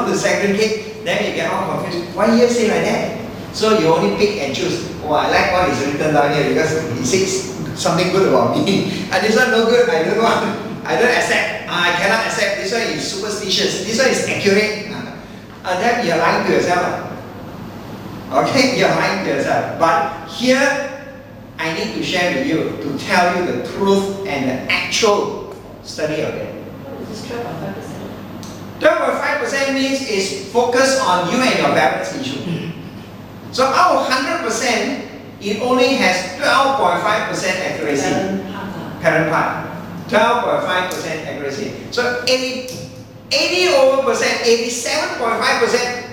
how to segregate, then you get all confused. Why here say like that? So you only pick and choose. Oh, I like what is written down here because it says something good about me. And this one no good, I don't want. I don't accept. I cannot accept. This one is superstitious. This one is accurate. Then you're lying to yourself. Okay, you're lying to yourself. But here, I need to share with you to tell you the truth and the actual study of it. It's 12.5%. 12.5% means it's focused on you and your parents' issue. So out of 100%, it only has 12.5% accuracy. Parent part. 12.5% accuracy. So 80 over percent, 87.5%,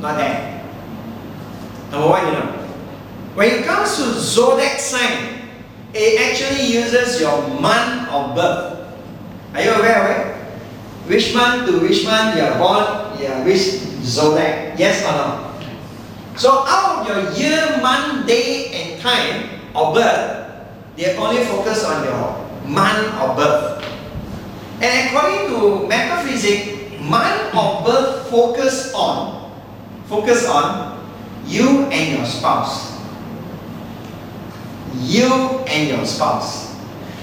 not there. Number one, you know. When it comes to zodiac sign, it actually uses your month of birth. Are you aware of it? Which month to which month you are born, which zodiac, yes or no? So out of your year, month, day and time of birth, they only focus on your month of birth. And according to metaphysics, month of birth focus on you and your spouse. You and your spouse.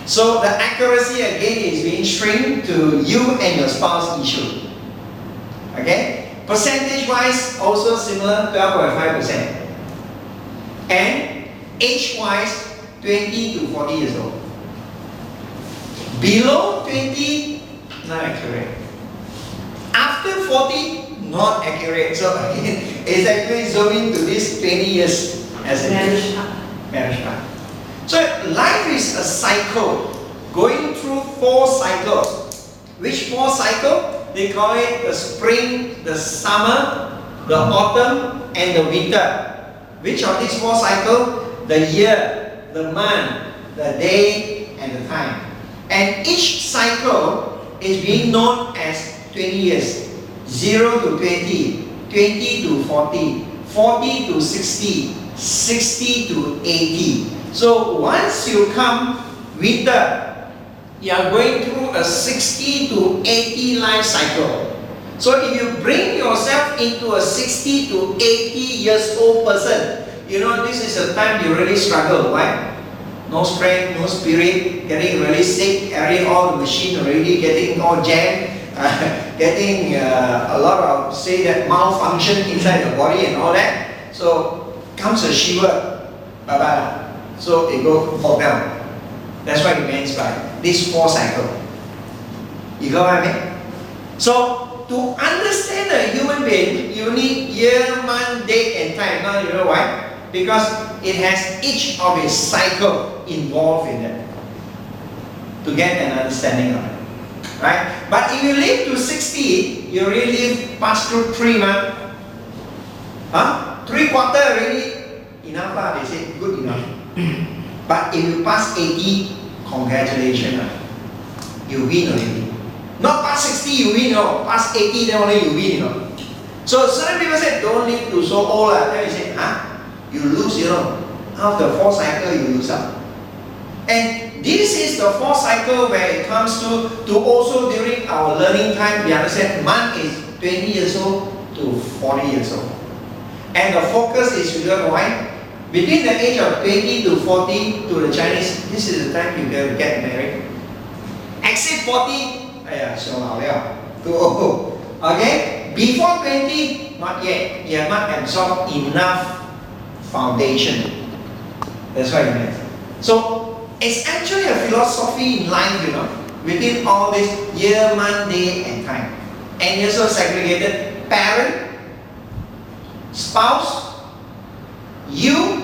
So the accuracy again is being shrunk to you and your spouse issue. Okay? Percentage wise also similar, 12.5%. And age wise 20 to 40 years old. Below 20, not accurate. After 40, not accurate. So again, it's actually zooming to this 20 years as a marriage path. So life is a cycle, going through 4 cycles. Which 4 cycles? They call it the spring, the summer, the autumn, and the winter. Which of these 4 cycles? The year, the month, the day, and the time. And each cycle is being known as 20 years. 0 to 20, 20 to 40, 40 to 60, 60 to 80. So once you come winter, you are going through a 60 to 80 life cycle. So if you bring yourself into a 60 to 80 years old person, you know this is a time you really struggle. Why? No strength, no spirit, getting really sick, carrying all the machine already, getting all jammed, getting a lot of, say that, malfunction inside the body and all that. So comes a shiver, bye-bye. So it goes fall down. That's why it means by this 4 cycle. You got what I mean? So to understand a human being, you need year, month, date and time. Now you know why? Because it has each of its cycle involved in it to get an understanding of it. Right? But if you live to 60, you really live past through 3 months. 3 quarter already enough lah, they say good enough. But if you pass 80, congratulations. You win already. Not past 60 you win, no. Past 80 then only you win, you know. So certain people say don't live to so old lah. Then you say, you lose, you know. After 4 cycle you lose out. And this is the 4 cycle where it comes to also during our learning time, we understand month is 20 years old to 40 years old. And the focus is, you know why? Between the age of 20 to 40 to the Chinese, this is the time you get married. Exceed 40, too old. Okay? Before 20, not yet. You have not absorbed enough foundation. That's what it means. So, it's actually a philosophy in life, you know, within all this year, month, day, and time. And you also segregated parent, spouse, you,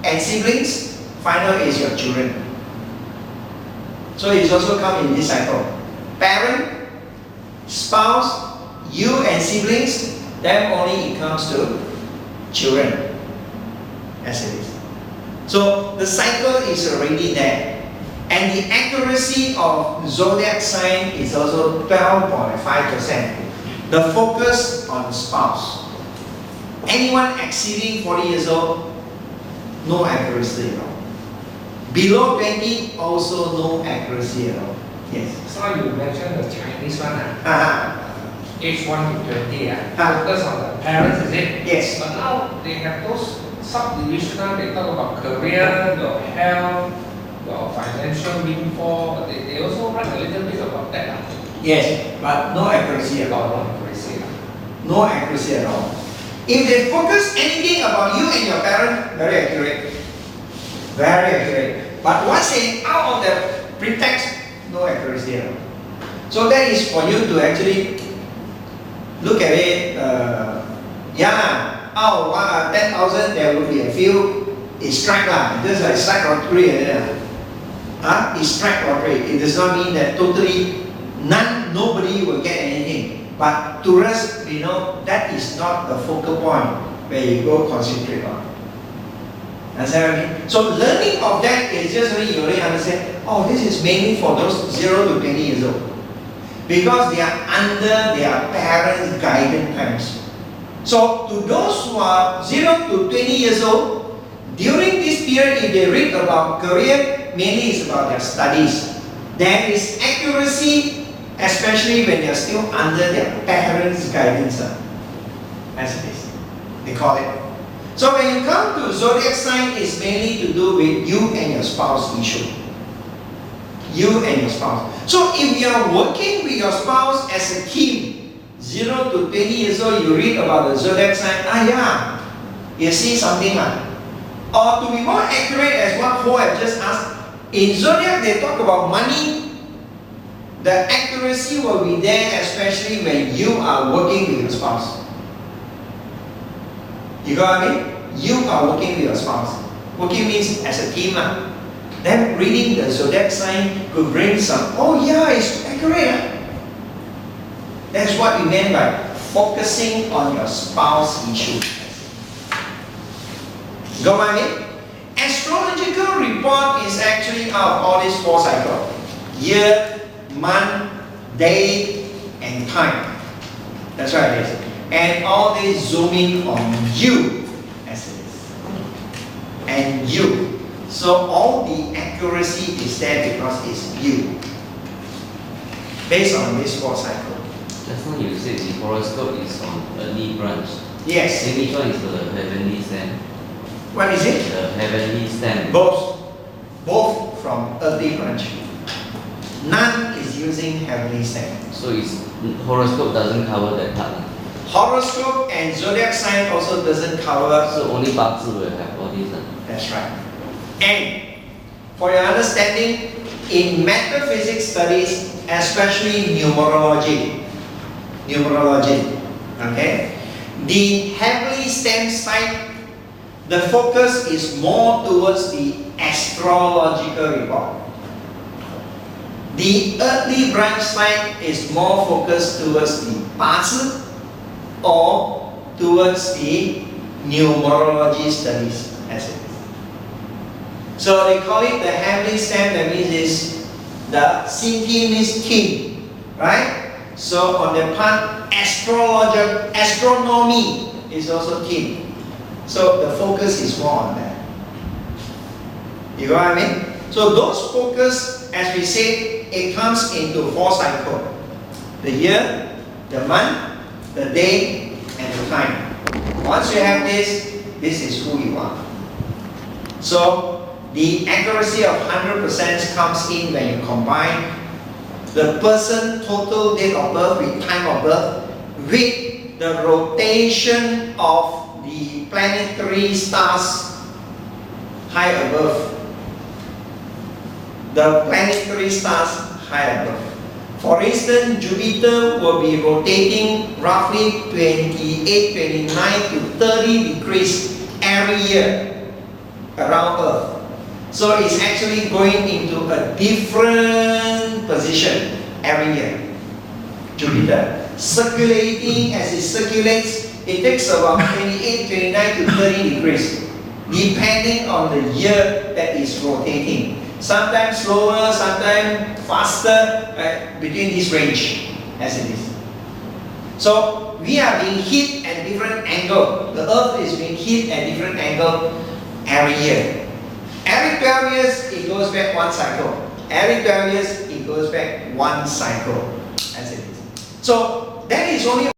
and siblings. Final is your children. So it's also come in this cycle. Parent, spouse, you and siblings, then only it comes to children. As it is. So the cycle is already there. And the accuracy of zodiac sign is also 12.5%. The focus on spouse. Anyone exceeding 40 years old, no accuracy at all. Below 20, also no accuracy at all. Yes. So you mentioned the Chinese one. age 1 to 20, focus on the parents, is it? Yes. But now they have those subdivisional, they talk about career, your health, your financial windfall, they also write a little bit about that. Yes, but no accuracy at all. No accuracy. No accuracy at all. If they focus anything about you and your parent, very accurate. Very accurate. But once they out of the pretext, no accuracy at all. So that is for you to actually look at it. Out of 10,000, there will be a few. It's strike lah. Just like strike lottery. It's strike lottery. It does not mean that totally nobody will get anything. But to us, we know that is not the focal point where you go concentrate on. Understand what I mean? So learning of that is just when you already understand, oh, this is mainly for those 0 to 20 years old. Because they are under their parents' guidance times. So to those who are 0 to 20 years old, during this period, if they read about career, mainly it's about their studies. There is accuracy, especially when they are still under their parents' guidance. As it is. They call it. So when you come to zodiac sign, it's mainly to do with you and your spouse issue. You and your spouse. So if you are working with your spouse as a team, 0 to 20 years old, you read about the zodiac sign, you see something like. Or to be more accurate as what Ho have just asked, in zodiac they talk about money. The accuracy will be there, especially when you are working with your spouse. You got what I mean? You are working with your spouse. Working means as a team. Then reading the zodiac sign could bring some, it's accurate. That's what we meant by focusing on your spouse issue. Got what I mean? Astrological report is actually out of all these 4 cycles. Year, month, day, and time. That's what it is. And all this zooming on you as it is. And you. So all the accuracy is there because it's you. Based on this 4 cycle. Just now you said the horoscope is on early branch. Yes. Then which one is the heavenly stand? What is it? The heavenly stand. Both from earthly branch. None is using heavenly stand. So horoscope doesn't cover that part. Horoscope and zodiac sign also doesn't cover. So only 八字will have all these. That's right. And for your understanding, in metaphysics studies, especially numerology, okay, the heavenly stand side, the focus is more towards the astrological report. The earthly branch side is more focused towards the 八字 or towards the numerology studies as it is. So they call it the heavenly stand, that means is the Sinti means king, right? So on the part, astronomy is also king. So the focus is more on that. You know what I mean? So those focus, as we said, it comes into 4 cycles. The year, the month, the day, and the time. Once you have this is who you are. So the accuracy of 100% comes in when you combine the person total date of birth with time of birth with the rotation of the planetary stars high above. The planetary stars high above. For instance, Jupiter will be rotating roughly 28, 29 to 30 degrees every year around Earth. So it's actually going into a different position every year. Jupiter. Circulating, as it circulates, it takes about 28, 29 to 30 degrees, depending on the year that is rotating. Sometimes slower, sometimes faster, between this range, as it is. So we are being hit at different angle. The Earth is being hit at different angle every year. Every 12 years, it goes back 1 cycle. Every 12 years, it goes back 1 cycle, as it is. So That is only